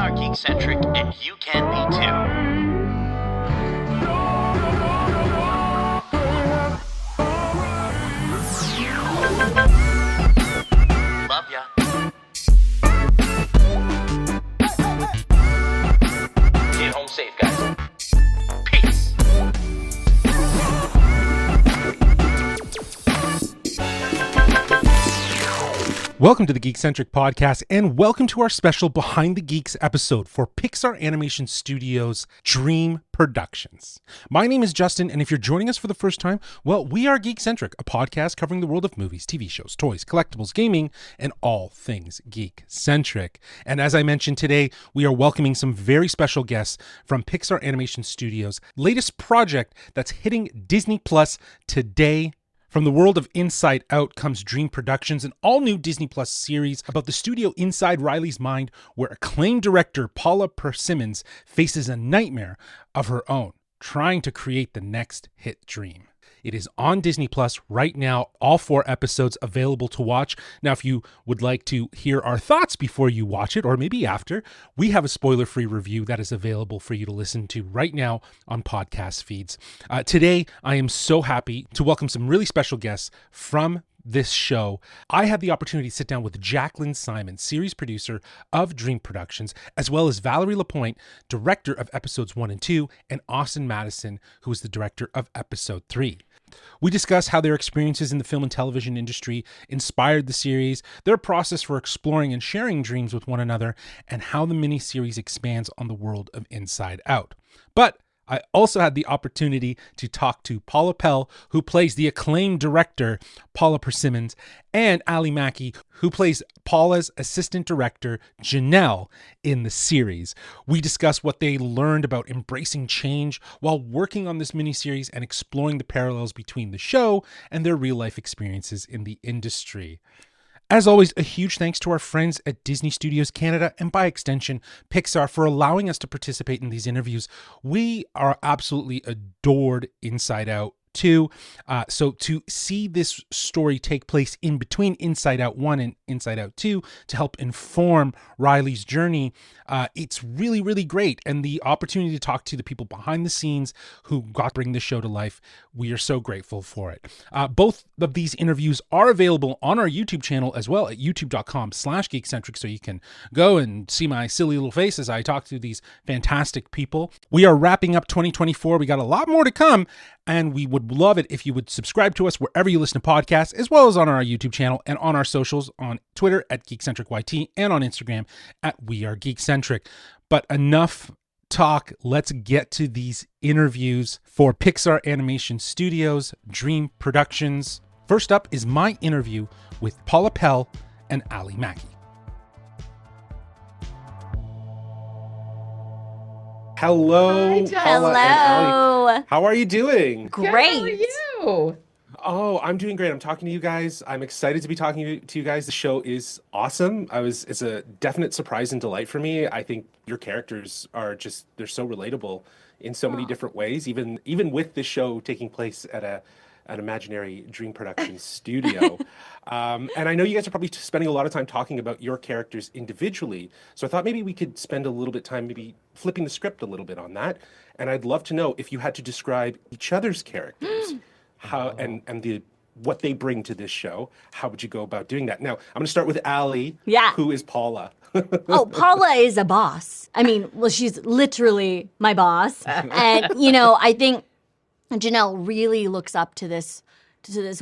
are Geekcentric, and you can be too. Love ya. Get home safe, guys. Peace. Welcome to the Geekcentric podcast, and welcome to our special Behind the Geeks episode for Pixar Animation Studios' Dream Productions. My name is Justin, and if you're joining us for the first time, well, we are Geekcentric, a podcast covering the world of movies, TV shows, toys, collectibles, gaming, and all things geek-centric. And as I mentioned today, we are welcoming some very special guests from Pixar Animation Studios' latest project that's hitting Disney Plus today. From the world of Inside Out comes Dream Productions, an all-new Disney Plus series about the studio inside Riley's mind, where acclaimed director Paula Persimmon faces a nightmare of her own, trying to create the next hit dream. It is on Disney Plus right now, all 4 episodes available to watch. Now, if you would like to hear our thoughts before you watch it, or maybe after, we have a spoiler-free review that is available for you to listen to right now on podcast feeds. Today, I am so happy to welcome some really special guests from this show. I had the opportunity to sit down with Jaclyn Simon, series producer of Dream Productions, as well as Valerie LaPointe, director of episodes 1 and 2, and Austin Madison, who is the director of episode 3. We discuss how their experiences in the film and television industry inspired the series, their process for exploring and sharing dreams with one another, and how the miniseries expands on the world of Inside Out. But I also had the opportunity to talk to Paula Pell, who plays the acclaimed director, Paula Persimmon, and Ally Maki, who plays Paula's assistant director, Janelle, in the series. We discuss what they learned about embracing change while working on this miniseries and exploring the parallels between the show and their real-life experiences in the industry. As always, a huge thanks to our friends at Disney Studios Canada and by extension, Pixar, for allowing us to participate in these interviews. We are absolutely adored Inside Out 2. So to see this story take place in between Inside Out 1 and Inside Out 2 to help inform Riley's journey, it's really, really great. And the opportunity to talk to the people behind the scenes who got to bring the show to life, we are so grateful for it. Both of these interviews are available on our YouTube channel as well at youtube.com/geekcentric, so you can go and see my silly little face as I talk to these fantastic people. We are wrapping up 2024. We got a lot more to come, and we would love it if you would subscribe to us wherever you listen to podcasts, as well as on our YouTube channel and on our socials, on Twitter at GeekcentricYT and on Instagram at We Are Geekcentric. But enough talk. Let's get to these interviews for Pixar Animation Studios, Dream Productions. First up is my interview with Paula Pell and Ally Maki. Hello, Hi, Paula and Ally. How are you doing? Great. Good, how are you? Oh, I'm doing great. I'm talking to you guys. I'm excited to be talking to you guys. The show is awesome. It's a definite surprise and delight for me. I think your characters are they're so relatable in so many different ways, even with this show taking place at an imaginary Dream Productions studio. And I know you guys are probably spending a lot of time talking about your characters individually. So I thought maybe we could spend a little bit of time maybe flipping the script a little bit on that. And I'd love to know if you had to describe each other's characters, what they bring to this show, how would you go about doing that? Now, I'm going to start with Ally, who is Paula. Oh, Paula is a boss. I mean, well, she's literally my boss. And, I think Janelle really looks up to this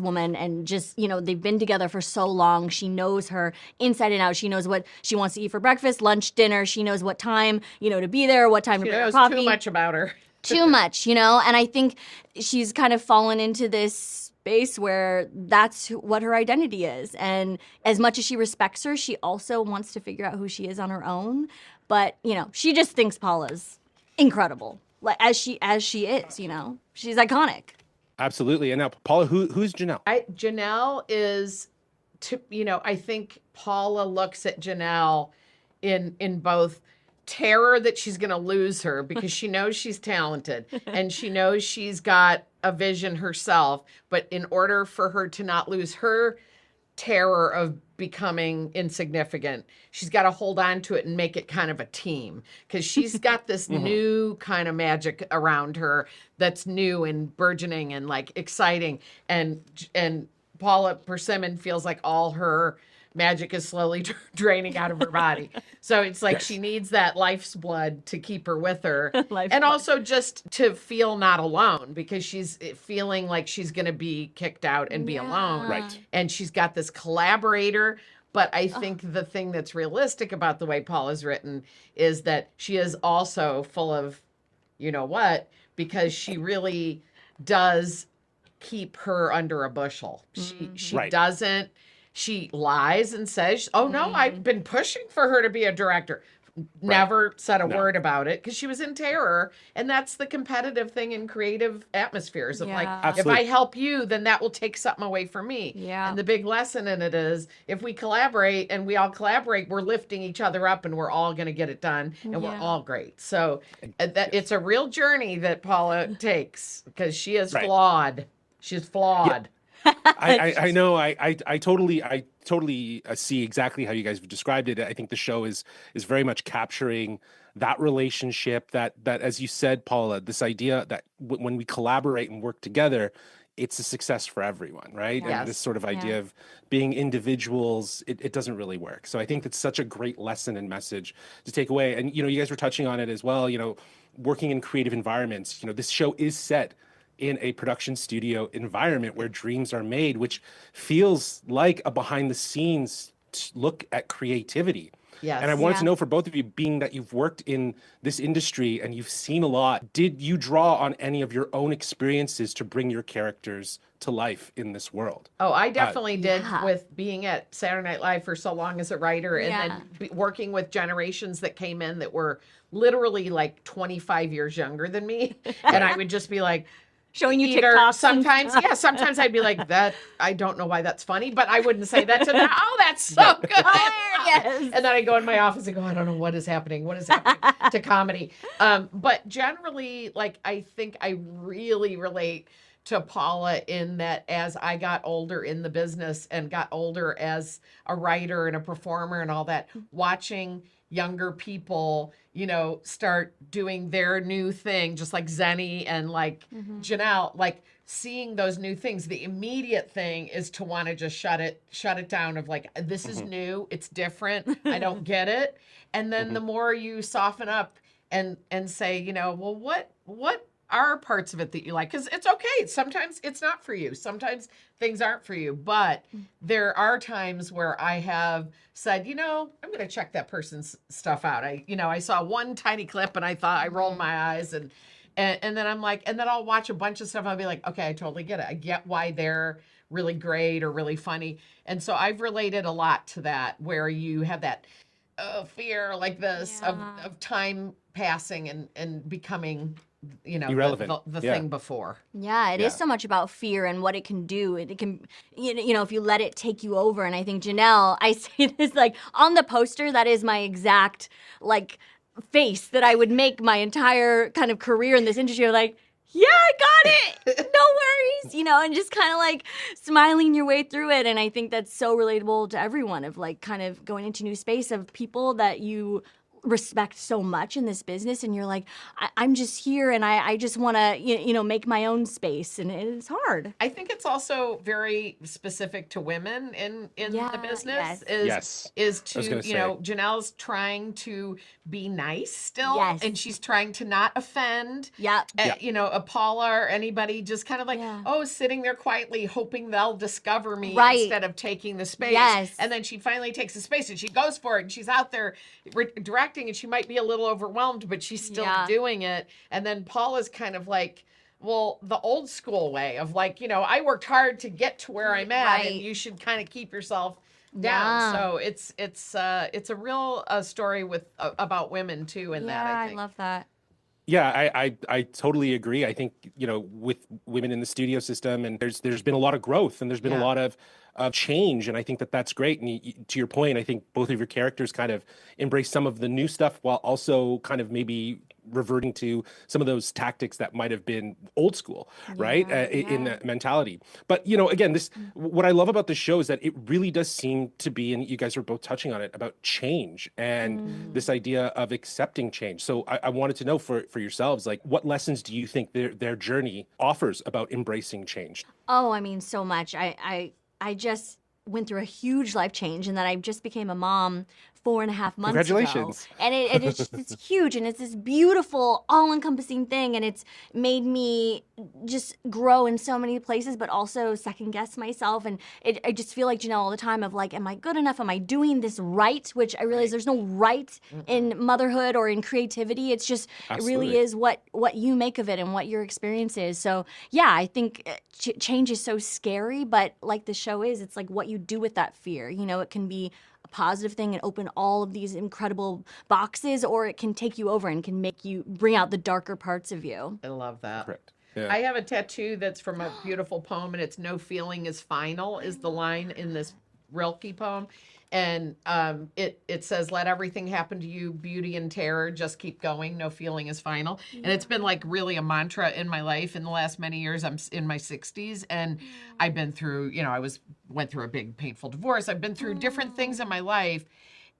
woman, and just, they've been together for so long. She knows her inside and out. She knows what she wants to eat for breakfast, lunch, dinner. She knows what time, to be there, what time to bring her coffee. Too much about her. Too much, and I think she's kind of fallen into this space where that's what her identity is. And as much as she respects her, she also wants to figure out who she is on her own. But, she just thinks Paula's incredible, like as she is, she's iconic. Absolutely. And now, Paula, who's Janelle? Janelle is, I think Paula looks at Janelle in both terror that she's going to lose her because she knows she's talented and she knows she's got a vision herself. But in order for her to not lose her terror of becoming insignificant. She's got to hold on to it and make it kind of a team, because she's got this new kind of magic around her that's new and burgeoning and like exciting. And Paula Persimmon feels like all her magic is slowly draining out of her body. So it's like she needs that life's blood to keep her with her. And also just to feel not alone, because she's feeling like she's going to be kicked out and be alone. Right. And she's got this collaborator. But I think the thing that's realistic about the way Paula's written is that she is also full of, you know what, because she really does keep her under a bushel. She doesn't. She lies and says, oh, no, I've been pushing for her to be a director. Never said a word about it because she was in terror. And that's the competitive thing in creative atmospheres of like, if I help you, then that will take something away from me. Yeah. And the big lesson in it is if we collaborate and we all collaborate, we're lifting each other up and we're all going to get it done and we're all great. So that it's a real journey that Paula takes because she is flawed. She's flawed. Yeah. I know. I totally see exactly how you guys have described it. I think the show is very much capturing that relationship that as you said, Paula, this idea that when we collaborate and work together, it's a success for everyone, right? Yes. And this sort of idea of being individuals, it doesn't really work. So I think that's such a great lesson and message to take away. And, you know, you guys were touching on it as well, you know, working in creative environments. You know, this show is set in a production studio environment where dreams are made, which feels like a behind the scenes look at creativity. Yes. And I wanted to know for both of you, being that you've worked in this industry and you've seen a lot, did you draw on any of your own experiences to bring your characters to life in this world? Oh, I definitely did with being at Saturday Night Live for so long as a writer and then working with generations that came in that were literally like 25 years younger than me. And I would just be like, showing you either TikToks sometimes, sometimes I'd be like, that, I don't know why that's funny, but I wouldn't say that to them. Oh, that's so good. Hilarious. And then I go in my office and go, I don't know what is happening. What is happening to comedy? But generally, like, I think I really relate to Paula in that as I got older in the business and got older as a writer and a performer and all that, watching younger people, you know, start doing their new thing, just like Zenny and like Janelle, like seeing those new things. The immediate thing is to want to just shut it down of like, this is new, it's different, I don't get it. And then the more you soften up and say, you know, well, what are parts of it that you like? Because it's okay. Sometimes it's not for you. Sometimes things aren't for you. But there are times where I have said, you know, I'm going to check that person's stuff out. I saw one tiny clip and I thought, I rolled my eyes and then I'm like, and then I'll watch a bunch of stuff. I'll be like, okay, I totally get it. I get why they're really great or really funny. And so I've related a lot to that, where you have that fear like this of time passing and becoming, you know, irrelevant. The thing before. Yeah, it is so much about fear and what it can do. It can, you know, if you let it take you over. And I think Janelle, I say this like on the poster, that is my exact like face that I would make my entire kind of career in this industry. I'm like, yeah, I got it. No worries, you know, and just kind of like smiling your way through it. And I think that's so relatable to everyone of like kind of going into new space of people that you respect so much in this business, and you're like, I'm just here and I just want to you know make my own space, and it's hard. I think it's also very specific to women in the business is to you know, Janelle's trying to be nice still, and she's trying to not offend. You know, a Paula or anybody just kind of like sitting there quietly hoping they'll discover me instead of taking the space. And then she finally takes the space and she goes for it and she's out there directing, and she might be a little overwhelmed, but she's still doing it. And then Paula's kind of like, well, the old school way of like, you know, I worked hard to get to where I'm at, and you should kind of keep yourself down. So it's a real story with about women too in that. I think. I love that. Yeah, I totally agree. I think, you know, with women in the studio system, and there's been a lot of growth, and there's been a lot of change, and I think that's great. And to your point, I think both of your characters kind of embrace some of the new stuff while also kind of maybe reverting to some of those tactics that might have been old school, right? In that mentality. But, again, what I love about this show is that it really does seem to be, and you guys are both touching on it, about change and this idea of accepting change. So I wanted to know for yourselves, like, what lessons do you think their journey offers about embracing change? Oh, I mean, so much. I just went through a huge life change, and then I just became a mom 4.5 months Congratulations. ago. And it's huge, and it's this beautiful, all-encompassing thing, and it's made me just grow in so many places, but also second-guess myself. And I just feel like Janelle all the time of like, am I good enough? Am I doing this right? Which I realize there's no right in motherhood or in creativity. It's just, Absolutely. it really is what you make of it and what your experience is. So yeah, I think change is so scary, but like the show is, it's like what you do with that fear. It can be a positive thing and open all of these incredible boxes, or it can take you over and can make you bring out the darker parts of you. I love that. Correct. Yeah. I have a tattoo that's from a beautiful poem, and it's "No feeling is final" is the line in this Rilke poem. And it says, "Let everything happen to you, beauty and terror, just keep going, no feeling is final." And it's been like really a mantra in my life in the last many years. I'm in my 60s, and I've been through, went through a big painful divorce. I've been through different things in my life,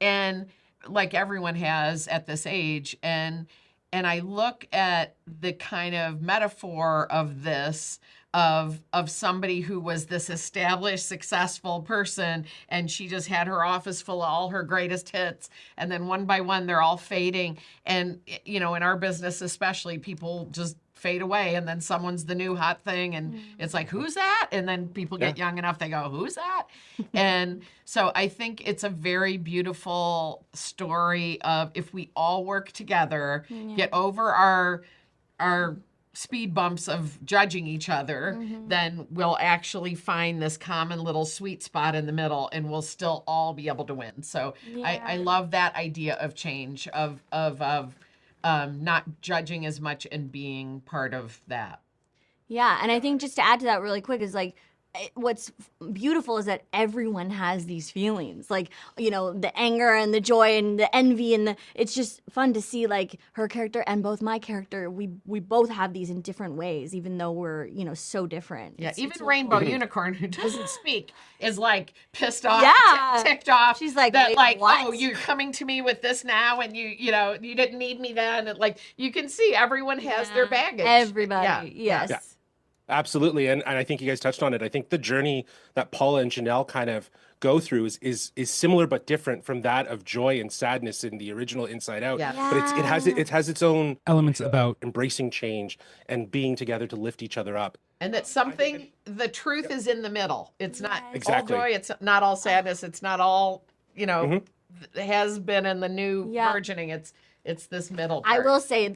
and like everyone has at this age. And I look at the kind of metaphor of this, of somebody who was this established, successful person, and she just had her office full of all her greatest hits, and then one by one they're all fading. And in our business especially, people just fade away, and then someone's the new hot thing, and it's like, who's that? And then people get young enough, they go, who's that? And so I think it's a very beautiful story of, if we all work together, get over our speed bumps of judging each other, then we'll actually find this common little sweet spot in the middle, and we'll still all be able to win. So I love that idea of change, of not judging as much and being part of that. Yeah, and I think just to add to that really quick is like, what's beautiful is that everyone has these feelings, like, the anger and the joy and the envy, and it's just fun to see, like, her character and both my character, we both have these in different ways, even though we're so different. Yeah, It's even really Rainbow cool. Unicorn, who doesn't speak, is like pissed off, Yeah. ticked off. She's like, that, "Wait, like, what?" oh, you're coming to me with this now, and you didn't need me then. And like, you can see everyone has their baggage. Everybody, yes. Yeah. Absolutely. And I think you guys touched on it. I think the journey that Paula and Janelle kind of go through is similar but different from that of joy and sadness in the original Inside Out. Yeah. But it has its own elements about embracing change and being together to lift each other up. And that the truth is in the middle. It's not Exactly. all joy. It's not all sadness. It's not all, has been in the new burgeoning. It's this middle part. I will say,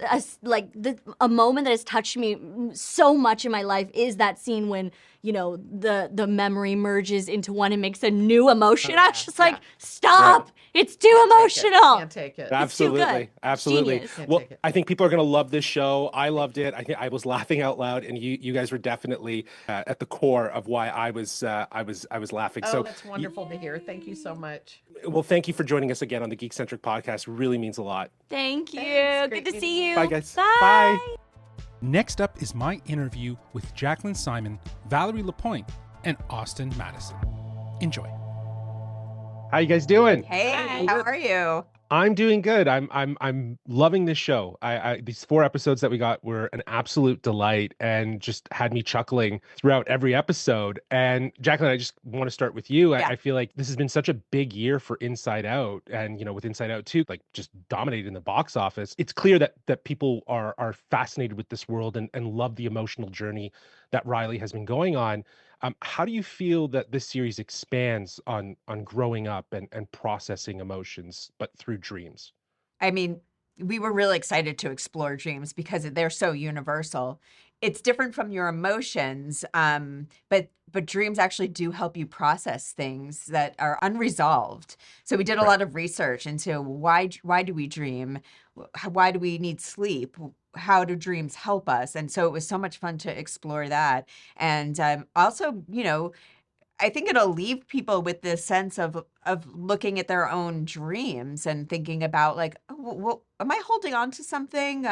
a moment that has touched me so much in my life is that scene when, the memory merges into one and makes a new emotion. I was just like, stop! It's too emotional. Can't take it. Absolutely. Absolutely. Genius. Well, I think people are going to love this show. I loved it. I think I was laughing out loud, and you guys were definitely at the core of why I was laughing. Oh, So that's wonderful to hear. Thank you so much. well, thank you for joining us again on the Geekcentric podcast. It really means a lot. Thank you. Thanks. Good Great to see you. Bye, guys. Bye. Bye. Next up is my interview with Jaclyn Simon, Valerie LaPointe, and Austin Madison. Enjoy. How you guys doing? Hey, how are you? I'm doing good. I'm loving this show. These 4 episodes that we got were an absolute delight and just had me chuckling throughout every episode. And Jaclyn, I just want to start with you. Yeah. I feel like this has been such a big year for Inside Out, and with Inside Out 2, like just dominating the box office. It's clear that people are fascinated with this world and love the emotional journey that Riley has been going on. How do you feel that this series expands on growing up and processing emotions, but through dreams? I mean, we were really excited to explore dreams because they're so universal. It's different from your emotions, but dreams actually do help you process things that are unresolved. So we did a lot of research into why do we dream? Why do we need sleep? How do dreams help us? And so it was so much fun to explore that. And also, I think it'll leave people with this sense of looking at their own dreams and thinking about like, oh, well, am I holding on to something?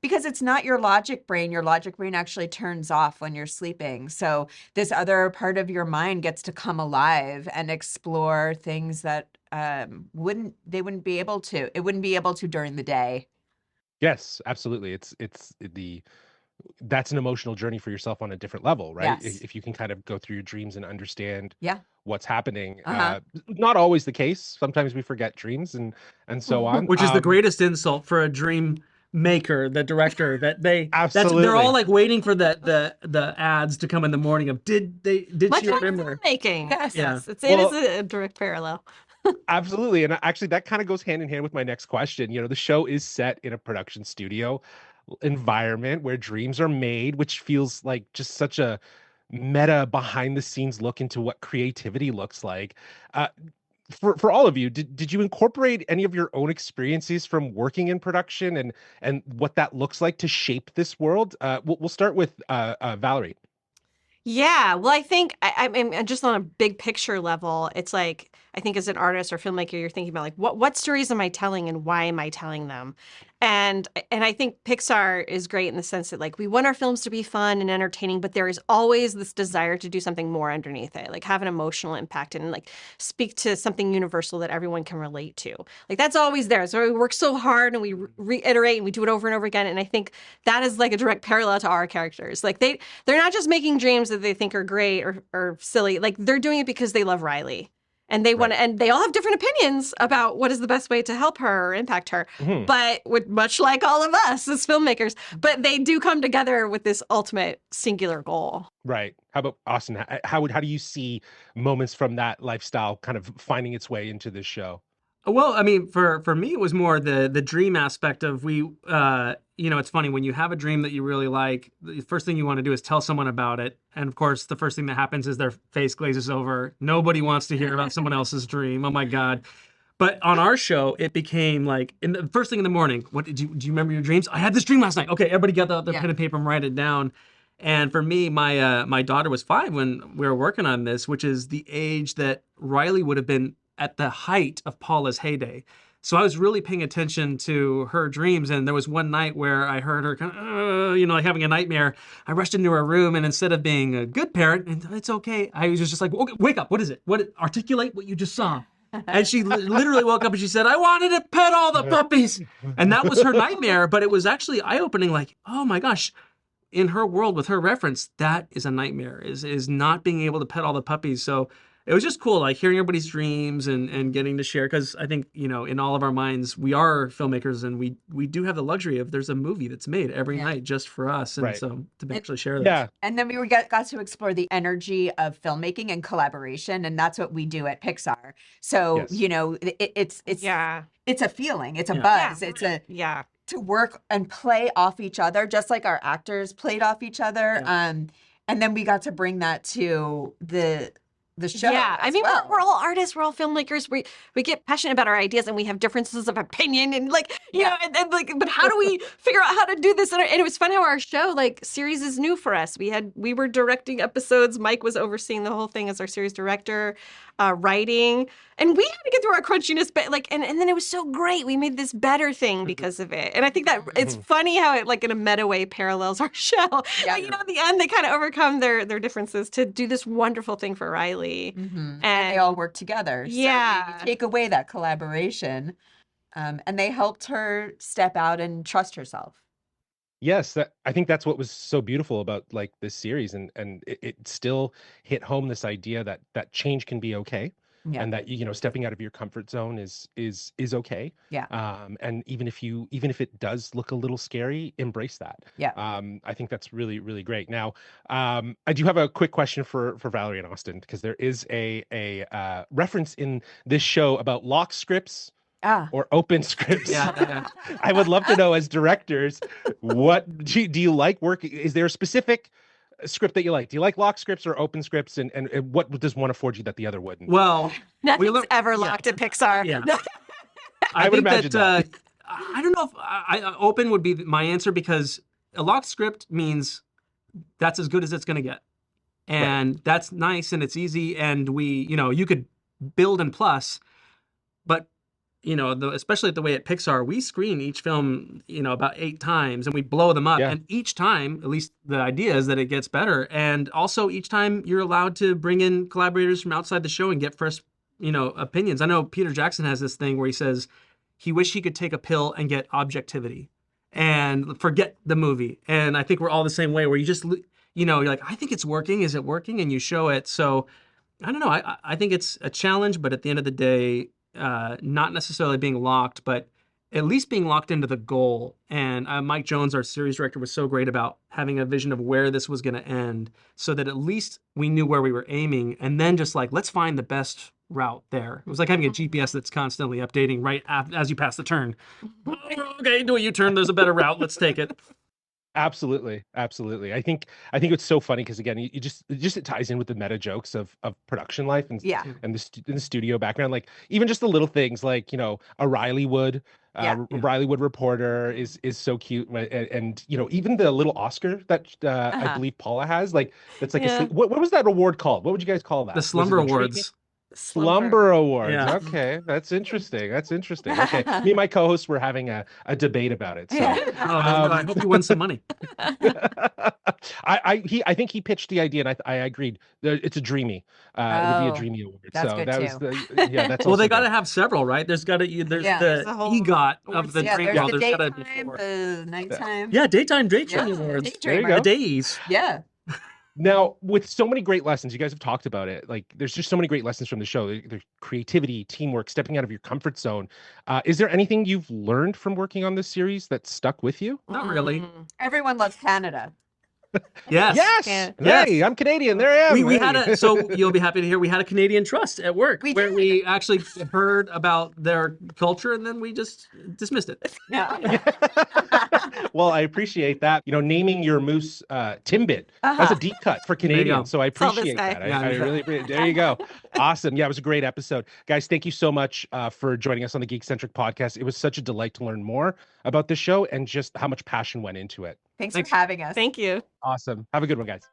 Because it's not your logic brain. Your logic brain actually turns off when you're sleeping. So this other part of your mind gets to come alive and explore things that wouldn't be able to. It wouldn't be able to during the day. Yes, absolutely. That's an emotional journey for yourself on a different level, right? Yes. If you can kind of go through your dreams and understand Yeah. what's happening. Uh-huh. Not always the case. Sometimes we forget dreams and so on. Which is the greatest insult for a dream maker, the director, that Absolutely. they're all like waiting for the ads to come in the morning of did Much she like remember? filmmaking. Yes. Yeah. It is a direct parallel. Absolutely. And actually that kind of goes hand in hand with my next question. The show is set in a production studio environment where dreams are made, which feels like just such a meta behind the scenes look into what creativity looks like. For all of you, did you incorporate any of your own experiences from working in production and what that looks like to shape this world? We'll start with Valerie. Yeah, well, I think I mean, just on a big picture level, it's like I think as an artist or filmmaker, you're thinking about like what stories am I telling and why am I telling them? And I think Pixar is great in the sense that like we want our films to be fun and entertaining, but there is always this desire to do something more underneath it, like have an emotional impact and like speak to something universal that everyone can relate to. Like that's always there. So we work so hard and we reiterate and we do it over and over again. And I think that is like a direct parallel to our characters. Like they're not just making dreams that they think are great or silly. Like they're doing it because they love Riley. And they want to, and they all have different opinions about what is the best way to help her or impact her. Mhm. But much like all of us as filmmakers, but they do come together with this ultimate singular goal. Right. How about Austin? How do you see moments from that lifestyle kind of finding its way into this show? Well, I mean, for me, it was more the dream aspect of it's funny when you have a dream that you really like, the first thing you want to do is tell someone about it. And of course, the first thing that happens is their face glazes over. Nobody wants to hear about someone else's dream. Oh my God. But on our show, it became like in the first thing in the morning. What do you remember your dreams? I had this dream last night. Okay, everybody got the pen and paper and write it down. And for me, my daughter was 5 when we were working on this, which is the age that Riley would have been at the height of Paula's heyday. So I was really paying attention to her dreams. And there was one night where I heard her kind of, like having a nightmare. I rushed into her room, and instead of being a good parent, and it's okay, I was just like, okay, wake up. What is it? Articulate what you just saw. And she literally woke up and she said, I wanted to pet all the puppies. And that was her nightmare. But it was actually eye-opening, like, oh my gosh, in her world with her reference, that is a nightmare, is not being able to pet all the puppies. So it was just cool, like hearing everybody's dreams and getting to share. Because I think, in all of our minds, we are filmmakers, and we do have the luxury of there's a movie that's made every night just for us. And so to actually share that. Yeah. And then we got to explore the energy of filmmaking and collaboration, and that's what we do at Pixar. So, Yes. it's a feeling, it's a buzz, it's to work and play off each other, just like our actors played off each other. Yeah. And then we got to bring that to the show. Yeah, I mean, well. we're all artists, we're all filmmakers. We get passionate about our ideas, and we have differences of opinion, and and like, but how do we figure out how to do this? And it was fun how our show, like, series is new for us. We were directing episodes. Mike was overseeing the whole thing as our series director, writing, and we had to get through our crunchiness, but and then it was so great. We made this better thing because of it, and I think that it's funny how it, like, in a meta way, parallels our show. Yeah. Like, at the end, they kind of overcome their differences to do this wonderful thing for Riley. Mm-hmm. And they all work together. So you take away that collaboration, and they helped her step out and trust herself. Yes, I think that's what was so beautiful about like this series, and it still hit home this idea that change can be okay, and that stepping out of your comfort zone is okay. Yeah. And even if it does look a little scary, embrace that. Yeah. I think that's really, really great. Now, I do have a quick question for Valerie and Austin, because there is a reference in this show about lock scripts. Or open scripts. Yeah. I would love to know, as directors, what do you like working? Is there a specific script that you like? Do you like lock scripts or open scripts? And what does one afford you that the other wouldn't? Well, Nothing's ever locked at Pixar. Yeah. I would think imagine that. I don't know if open would be my answer, because a locked script means that's as good as it's going to get. And that's nice and it's easy. And you could build in plus, but especially the way at Pixar, we screen each film, about 8 times and we blow them up. Yeah. And each time, at least the idea is that it gets better. And also each time you're allowed to bring in collaborators from outside the show and get fresh, opinions. I know Peter Jackson has this thing where he says he wished he could take a pill and get objectivity and forget the movie. And I think we're all the same way, where you just, you're like, I think it's working. Is it working? And you show it. So I don't know. I think it's a challenge, but at the end of the day, not necessarily being locked, but at least being locked into the goal. And Mike Jones, our series director, was so great about having a vision of where this was going to end, so that at least we knew where we were aiming. And then just like, let's find the best route there. It was like having a GPS that's constantly updating right as you pass the turn. Okay, do a U-turn. There's a better route. Let's take it. Absolutely. I think it's so funny because, again, it ties in with the meta jokes of production life and the studio background. Like, even just the little things, like, a Riley Wood reporter is so cute, and even the little Oscar that I believe Paula has, like, that's like what was that award called? What would you guys call that? The Slumber Awards. Slumber Awards. Yeah. Okay, that's interesting. Okay, me and my co-hosts were having a debate about it. So I hope you win some money. I think he pitched the idea, and I agreed. It's a Dreamy. It would be a Dreamy Award. That's so good that too. was that's Well, also they got to good. have several, right? There's the a whole EGOT of the Dream. There's the There's gotta be daytime, 4. the nighttime. Yeah, daytime Daydream Awards. Daydreamer. There you go. The days. Yeah. Now, with so many great lessons, you guys have talked about it. Like, there's just so many great lessons from the show. There's creativity, teamwork, stepping out of your comfort zone. Is there anything you've learned from working on this series that stuck with you? Not really. Everyone loves Canada. Yes. Yes. Yeah. Hey, I'm Canadian. There I am. We Hey. had so you'll be happy to hear we had a Canadian trust at work We where did. we actually heard about their culture and then we just dismissed it. Yeah. Well, I appreciate that. Naming your moose Timbit. That's a deep cut for you go. Canadians. So I Saw this appreciate guy. that. Yeah, I really appreciate. There you go. Awesome. Yeah, it was a great episode. Guys, thank you so much for joining us on the Geekcentric podcast. It was such a delight to learn more about this show and just how much passion went into it. Thanks for having us. Thank you. Awesome. Have a good one, guys.